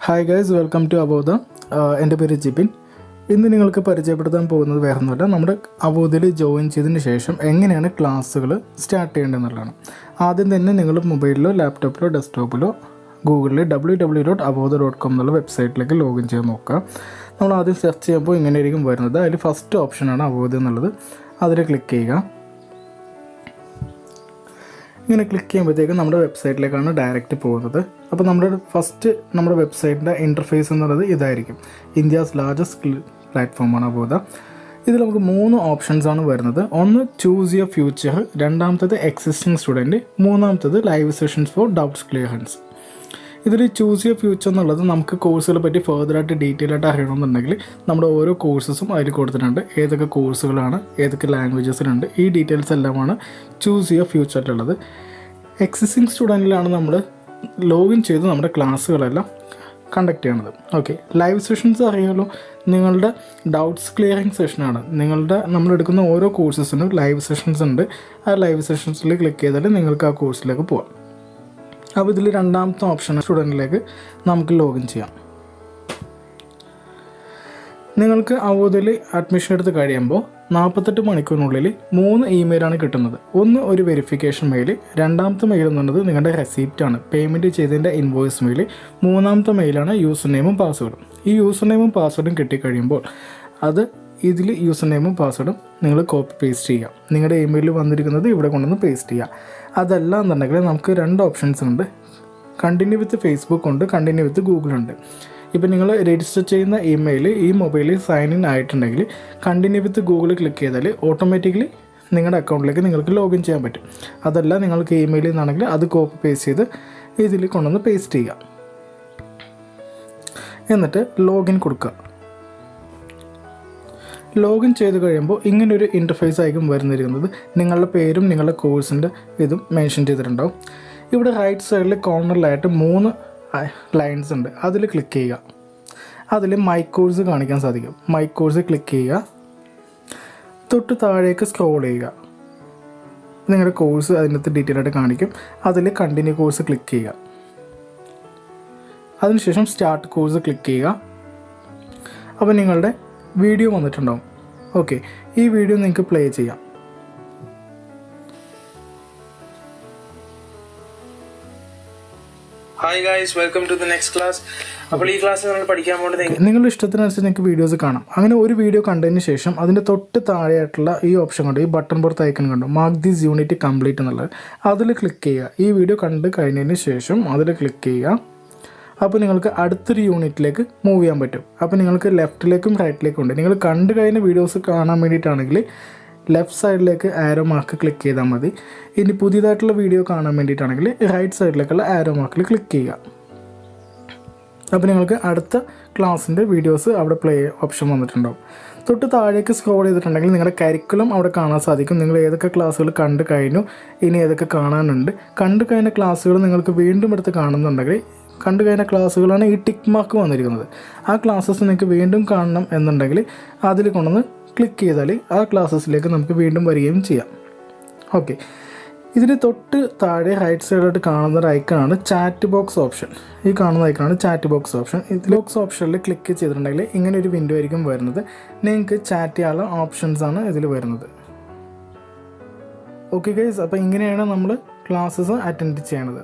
Hi guys, welcome to Avodha. എൻ്റെ പേര് ജിബിൻ. ഇന്ന് നിങ്ങൾക്ക് പരിചയപ്പെടുത്താൻ പോകുന്നത് വേറൊന്നുമല്ല, നമ്മുടെ അവോധയിൽ ജോയിൻ ചെയ്തതിന് ശേഷം എങ്ങനെയാണ് ക്ലാസ്സുകൾ സ്റ്റാർട്ട് ചെയ്യേണ്ടതെന്നുള്ളതാണ്. ആദ്യം തന്നെ നിങ്ങൾ മൊബൈലിലോ ലാപ്ടോപ്പിലോ ഡെസ്ക്ടോപ്പിലോ ഗൂഗിളിൽ www.avodha.com എന്നുള്ള വെബ്സൈറ്റിലേക്ക് ലോഗിൻ ചെയ്ത് നോക്കുക. നമ്മൾ ആദ്യം സെർച്ച് ചെയ്യുമ്പോൾ ഇങ്ങനെയായിരിക്കും വരുന്നത്. അതിൽ ഫസ്റ്റ് ഓപ്ഷനാണ് അവോധ എന്നുള്ളത്. അതിൽ ക്ലിക്ക് ചെയ്യുക. ഇങ്ങനെ ക്ലിക്ക് ചെയ്യുമ്പോഴത്തേക്കും നമ്മുടെ വെബ്സൈറ്റിലേക്കാണ് ഡയറക്റ്റ് പോകുന്നത്. അപ്പോൾ നമ്മുടെ വെബ്സൈറ്റിൻ്റെ ഇൻ്റർഫേസ് എന്നുള്ളത് ഇതായിരിക്കും. ഇന്ത്യാസ് ലാർജസ്റ്റ് പ്ലാറ്റ്ഫോമാണ് അവോധ. ഇതിൽ നമുക്ക് 3 ഓപ്ഷൻസാണ് വരുന്നത്. ഒന്ന് ചൂസ് യുവർ ഫ്യൂച്ചർ, രണ്ടാമത്തേത് എക്സിസ്റ്റിംഗ് സ്റ്റുഡൻറ്റ്, മൂന്നാമത്തേത് live sessions for doubts clearance. ഇതിൽ ചൂസ് യുവർ ഫ്യൂച്ചർ എന്നുള്ളത് നമുക്ക് കോഴ്സുകളെ പറ്റി ഫർദറായിട്ട് ഡീറ്റെയിൽ ആയിട്ട് അറിയണമെന്നുണ്ടെങ്കിൽ നമ്മുടെ ഓരോ കോഴ്സസും അതിൽ കൊടുത്തിട്ടുണ്ട്. ഏതൊക്കെ കോഴ്സുകളാണ്, ഏതൊക്കെ ലാംഗ്വേജസിലുണ്ട്, ഈ ഡീറ്റെയിൽസ് എല്ലാമാണ് ചൂസ് യുവർ ഫ്യൂച്ചറിലുള്ളത്. എക്സിസ്റ്റിംഗ് സ്റ്റുഡൻറ്റിലാണ് നമ്മൾ ലോഗിൻ ചെയ്ത് നമ്മുടെ ക്ലാസ്സുകളെല്ലാം കണ്ടക്ട് ചെയ്യണത്. ഓക്കെ, ലൈവ് സെഷൻസ് അറിയാമല്ലോ, നിങ്ങളുടെ ഡൗട്ട്സ് ക്ലിയറിങ് സെഷനാണ്. നമ്മളെടുക്കുന്ന ഓരോ കോഴ്സസിനും ലൈവ് സെഷൻസ് ഉണ്ട്. ആ ലൈവ് സെഷൻസിൽ ക്ലിക്ക് ചെയ്താൽ നിങ്ങൾക്ക് ആ കോഴ്സിലേക്ക് പോകാം. അപ്പോൾ ഇതിൽ രണ്ടാമത്തെ ഓപ്ഷൻ സ്റ്റുഡൻറ്റിലേക്ക് നമുക്ക് ലോഗിൻ ചെയ്യാം. നിങ്ങൾക്ക് അവോധയിൽ അഡ്മിഷൻ എടുത്ത് കഴിയുമ്പോൾ 48 മണിക്കൂറിനുള്ളിൽ 3 ഇമെയിലാണ് കിട്ടുന്നത്. ഒന്ന് ഒരു വെരിഫിക്കേഷൻ മെയിൽ, രണ്ടാമത്തെ മെയിൽ എന്നുള്ളത് നിങ്ങളുടെ റെസിപ്റ്റാണ്, പേയ്മെൻറ്റ് ചെയ്തതിൻ്റെ ഇൻവോയ്സ് മെയിൽ, മൂന്നാമത്തെ മെയിലാണ് യൂസർ നെയിമും പാസ്വേഡും. ഈ യൂസർ നെയിമും പാസ്വേഡും കിട്ടിക്കഴിയുമ്പോൾ ഇതിൽ യൂസർ നെയിമും പാസ്വേഡും നിങ്ങൾ കോപ്പി പേസ്റ്റ് ചെയ്യുക. നിങ്ങളുടെ ഇമെയിലിൽ വന്നിരിക്കുന്നത് ഇവിടെ കൊണ്ടുവന്ന് പേസ്റ്റ് ചെയ്യുക. അതല്ല എന്നുണ്ടെങ്കിൽ നമുക്ക് 2 ഓപ്ഷൻസ് ഉണ്ട്. കണ്ടിന്യൂ വിത്ത് ഫേസ്ബുക്ക് ഉണ്ട്, കണ്ടിന്യൂ വിത്ത് ഗൂഗിൾ ഉണ്ട്. ഇപ്പോൾ നിങ്ങൾ രജിസ്റ്റർ ചെയ്യുന്ന ഈ മൊബൈലിൽ സൈൻ ഇൻ ആയിട്ടുണ്ടെങ്കിൽ കണ്ടിന്യൂ വിത്ത് ഗൂഗിൾ ക്ലിക്ക് ചെയ്താൽ ഓട്ടോമാറ്റിക്കലി നിങ്ങളുടെ അക്കൗണ്ടിലേക്ക് നിങ്ങൾക്ക് ലോഗിൻ ചെയ്യാൻ പറ്റും. അതല്ല നിങ്ങൾക്ക് ഇമെയിലിൽ നിന്നാണെങ്കിൽ അത് കോപ്പി പേസ്റ്റ് ചെയ്ത് ഇതിൽ കൊണ്ടുവന്ന് പേസ്റ്റ് ചെയ്യുക. എന്നിട്ട് ലോഗിൻ കൊടുക്കുക. ലോഗിൻ ചെയ്ത് കഴിയുമ്പോൾ ഇങ്ങനൊരു ഇൻ്റർഫേസ് ആയിരിക്കും വരുന്നിരിക്കുന്നത്. നിങ്ങളുടെ പേരും നിങ്ങളുടെ കോഴ്സിൻ്റെ ഇതും മെൻഷൻ ചെയ്തിട്ടുണ്ടാവും. ഇവിടെ റൈറ്റ് സൈഡിൽ കോർണറിലായിട്ട് 3 ലൈൻസ് ഉണ്ട്. അതിൽ ക്ലിക്ക് ചെയ്യുക. അതിൽ മൈ കോഴ്സ് കാണിക്കാൻ സാധിക്കും. മൈ കോഴ്സ് ക്ലിക്ക് ചെയ്യുക. തൊട്ട് താഴേക്ക് സ്ക്രോൾ ചെയ്യുക. നിങ്ങളുടെ കോഴ്സ് അതിനകത്ത് ഡീറ്റെയിൽ ആയിട്ട് കാണിക്കും. അതിൽ കണ്ടിന്യൂ കോഴ്സ് ക്ലിക്ക് ചെയ്യുക. അതിനുശേഷം സ്റ്റാർട്ട് കോഴ്സ് ക്ലിക്ക് ചെയ്യുക. അപ്പോൾ നിങ്ങളുടെ വീഡിയോ വന്നിട്ടുണ്ടാവും. ഓക്കെ, ഈ വീഡിയോ നിങ്ങൾക്ക് പ്ലേ ചെയ്യാം. Hi guys, welcome to the next class. അപ്പോൾ ഈ ക്ലാസ്സിൽ നമ്മൾ പഠിക്കാൻ പോകുന്നത് നിങ്ങളുടെ ഇഷ്ടത്തിനനുസരിച്ച് നിങ്ങൾക്ക് വീഡിയോസ് കാണാം. അങ്ങനെ ഒരു വീഡിയോ കണ്ടതിന് ശേഷം അതിൻ്റെ തൊട്ട് താഴെയായിട്ടുള്ള ഈ ഓപ്ഷൻ കണ്ടു, ഈ ബട്ടൺ പുറത്ത് ഐക്കൺ കണ്ടു, മാർക്ക് ദിസ് യൂണിറ്റ് കംപ്ലീറ്റ് എന്നുള്ളത്. അതിൽ ക്ലിക്ക് ചെയ്യുക. ഈ വീഡിയോ കണ്ട് കഴിഞ്ഞതിന് ശേഷം അതിൽ ക്ലിക്ക് ചെയ്യുക. അപ്പോൾ നിങ്ങൾക്ക് അടുത്തൊരു യൂണിറ്റിലേക്ക് മൂവ് ചെയ്യാൻ പറ്റും. അപ്പോൾ നിങ്ങൾക്ക് ലെഫ്റ്റിലേക്കും റൈറ്റിലേക്കും ഉണ്ട്. നിങ്ങൾ കണ്ടു കഴിഞ്ഞ വീഡിയോസ് കാണാൻ വേണ്ടിയിട്ടാണെങ്കിൽ ലെഫ്റ്റ് സൈഡിലേക്ക് ആരോ മാർക്ക് ക്ലിക്ക് ചെയ്താൽ മതി. ഇനി പുതിയതായിട്ടുള്ള വീഡിയോ കാണാൻ വേണ്ടിയിട്ടാണെങ്കിൽ റൈറ്റ് സൈഡിലേക്കുള്ള ആരോ മാർക്കിൽ ക്ലിക്ക് ചെയ്യുക. അപ്പോൾ നിങ്ങൾക്ക് അടുത്ത ക്ലാസ്സിൻ്റെ വീഡിയോസ് അവിടെ പ്ലേ ഓപ്ഷൻ വന്നിട്ടുണ്ടാവും. തൊട്ട് താഴേക്ക് സ്ക്രോൾ ചെയ്തിട്ടുണ്ടെങ്കിൽ നിങ്ങളുടെ കരിക്കുലം അവിടെ കാണാൻ സാധിക്കും. നിങ്ങൾ ഏതൊക്കെ ക്ലാസ്സുകൾ കണ്ടു കഴിഞ്ഞു, ഇനി ഏതൊക്കെ കാണാനുണ്ട്. കണ്ടു കഴിഞ്ഞ ക്ലാസ്സുകൾ നിങ്ങൾക്ക് വീണ്ടും എടുത്ത് കാണുന്നുണ്ടെങ്കിൽ കണ്ടു കഴിഞ്ഞ ക്ലാസ്സുകളാണ് ഈ ടിക്ക് മാർക്ക് വന്നിരിക്കുന്നത്. ആ ക്ലാസ്സസ് നിങ്ങൾക്ക് വീണ്ടും കാണണം എന്നുണ്ടെങ്കിൽ അതിൽ കൊണ്ടുവന്ന് ക്ലിക്ക് ചെയ്താൽ ആ ക്ലാസ്സസിലേക്ക് നമുക്ക് വീണ്ടും വരികയും ചെയ്യാം. ഓക്കെ, ഇതിന് തൊട്ട് താഴെ റൈറ്റ് സൈഡിലോട്ട് കാണുന്ന ഒരു ഐക്കണാണ് ചാറ്റ് ബോക്സ് ഓപ്ഷൻ. ഈ കാണുന്ന ഐക്കണാണ് ചാറ്റ് ബോക്സ് ഓപ്ഷൻ. ഇതിൽ ബോക്സ് ഓപ്ഷനിൽ ക്ലിക്ക് ചെയ്തിട്ടുണ്ടെങ്കിൽ ഇങ്ങനെ ഒരു വിൻഡോ ആയിരിക്കും വരുന്നത്. നിങ്ങൾക്ക് ചാറ്റ് ചെയ്യാനുള്ള ഓപ്ഷൻസാണ് ഇതിൽ വരുന്നത്. ഓക്കെ ഗൈസ്, അപ്പോൾ ഇങ്ങനെയാണ് നമ്മൾ ക്ലാസ്സസ് അറ്റൻഡ് ചെയ്യണത്.